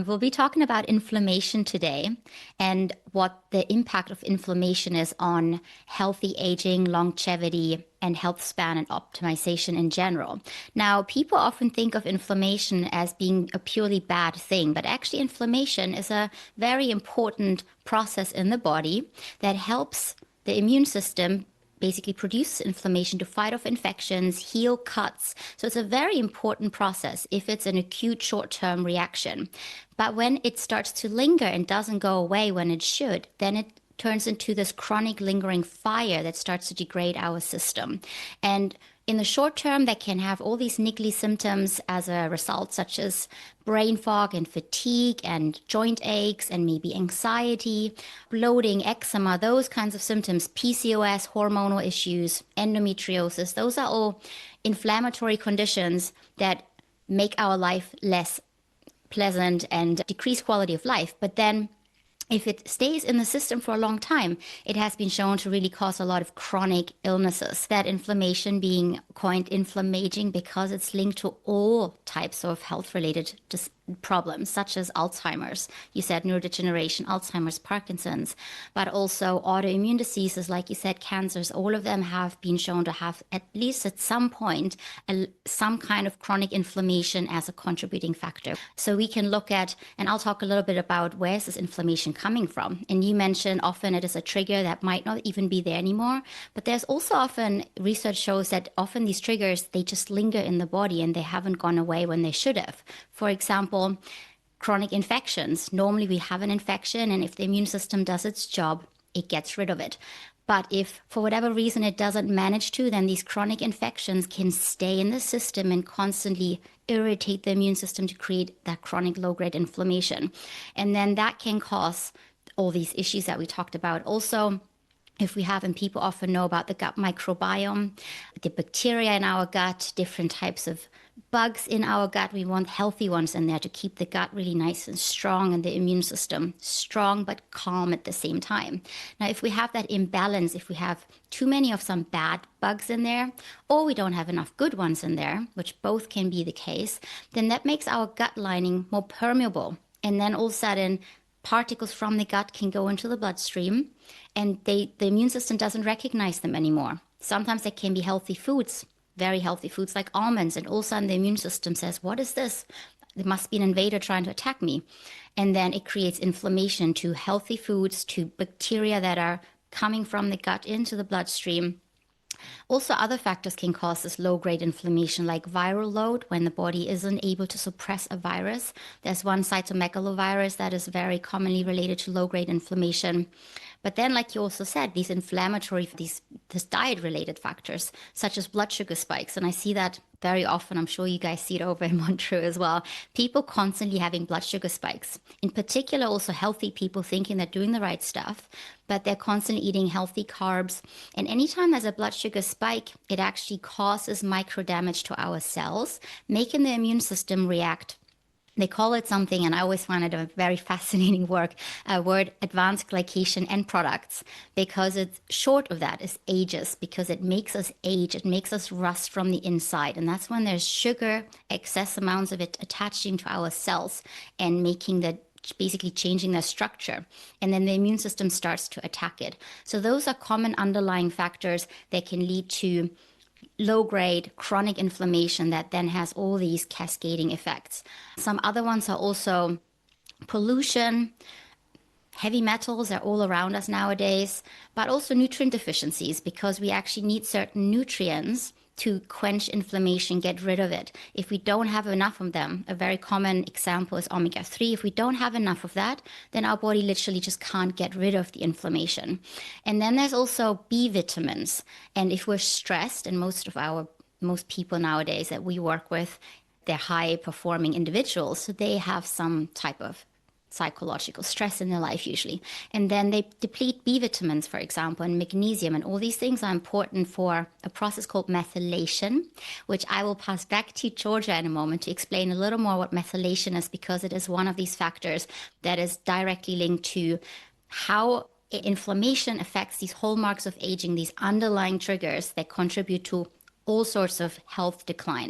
We'll be talking about inflammation today and what the impact of inflammation is on healthy aging, longevity, and health span and optimization in general. Now, people often think of inflammation as being a purely bad thing, but actually inflammation is a very important process in the body that helps the immune system basically produce inflammation to fight off infections, heal cuts. So it's a very important process if it's an acute short-term reaction. But when it starts to linger and doesn't go away when it should, then it turns into this chronic lingering fire that starts to degrade our system. And in the short term, that can have all these niggly symptoms as a result, such as brain fog and fatigue and joint aches and maybe anxiety, bloating, eczema, those kinds of symptoms, PCOS, hormonal issues, endometriosis. Those are all inflammatory conditions that make our life less pleasant and decrease quality of life. But then if it stays in the system for a long time, it has been shown to really cause a lot of chronic illnesses. That inflammation being coined inflammaging because it's linked to all types of health-related problems, such as Alzheimer's. You said neurodegeneration, Alzheimer's, Parkinson's, but also autoimmune diseases, like you said, cancers. All of them have been shown to have, at least at some point, some kind of chronic inflammation as a contributing factor. So we can look at, and I'll talk a little bit about where is this inflammation coming from. And you mentioned often it is a trigger that might not even be there anymore, but there's also often research shows that often these triggers, they just linger in the body and they haven't gone away when they should have. For example, chronic infections. Normally we have an infection, and if the immune system does its job, it gets rid of it. But if for whatever reason it doesn't manage to, then these chronic infections can stay in the system and constantly irritate the immune system to create that chronic low-grade inflammation. And then that can cause all these issues that we talked about. Also, if we have, and people often know about the gut microbiome, the bacteria in our gut, different types of bugs in our gut. We want healthy ones in there to keep the gut really nice and strong and the immune system strong but calm at the same time. Now, if we have that imbalance, if we have too many of some bad bugs in there, or we don't have enough good ones in there, which both can be the case, then that makes our gut lining more permeable. And then all of a sudden, particles from the gut can go into the bloodstream, and the immune system doesn't recognize them anymore. Sometimes they can be healthy foods, very healthy foods like almonds, and all of a sudden the immune system says, what is this? There must be an invader trying to attack me. And then it creates inflammation to healthy foods, to bacteria that are coming from the gut into the bloodstream. Also, other factors can cause this low-grade inflammation, like viral load, when the body isn't able to suppress a virus. There's one cytomegalovirus that is very commonly related to low-grade inflammation. But then, like you also said, these inflammatory, these diet-related factors, such as blood sugar spikes. And I see that very often. I'm sure you guys see it over in Montreux as well. People constantly having blood sugar spikes. In particular, also healthy people thinking they're doing the right stuff, but they're constantly eating healthy carbs. And anytime there's a blood sugar spike, it actually causes micro damage to our cells, making the immune system react. They call it something, and I always find it a very fascinating word, advanced glycation end products, because it's short of that is ages, because it makes us age, it makes us rust from the inside. And that's when there's sugar, excess amounts of it attaching to our cells and making the basically changing their structure. And then the immune system starts to attack it. So those are common underlying factors that can lead to low-grade chronic inflammation that then has all these cascading effects. Some other ones are also pollution. Heavy metals are all around us nowadays, but also nutrient deficiencies, because we actually need certain nutrients to quench inflammation, get rid of it. If we don't have enough of them, a very common example is omega-3. If we don't have enough of that, then our body literally just can't get rid of the inflammation. And then there's also B vitamins. And if we're stressed, and most people nowadays that we work with, they're high-performing individuals, so they have some type of psychological stress in their life usually. And then they deplete B vitamins, for example, and magnesium. And all these things are important for a process called methylation, which I will pass back to Giorgia in a moment to explain a little more what methylation is, because it is one of these factors that is directly linked to how inflammation affects these hallmarks of aging, these underlying triggers that contribute to all sorts of health decline.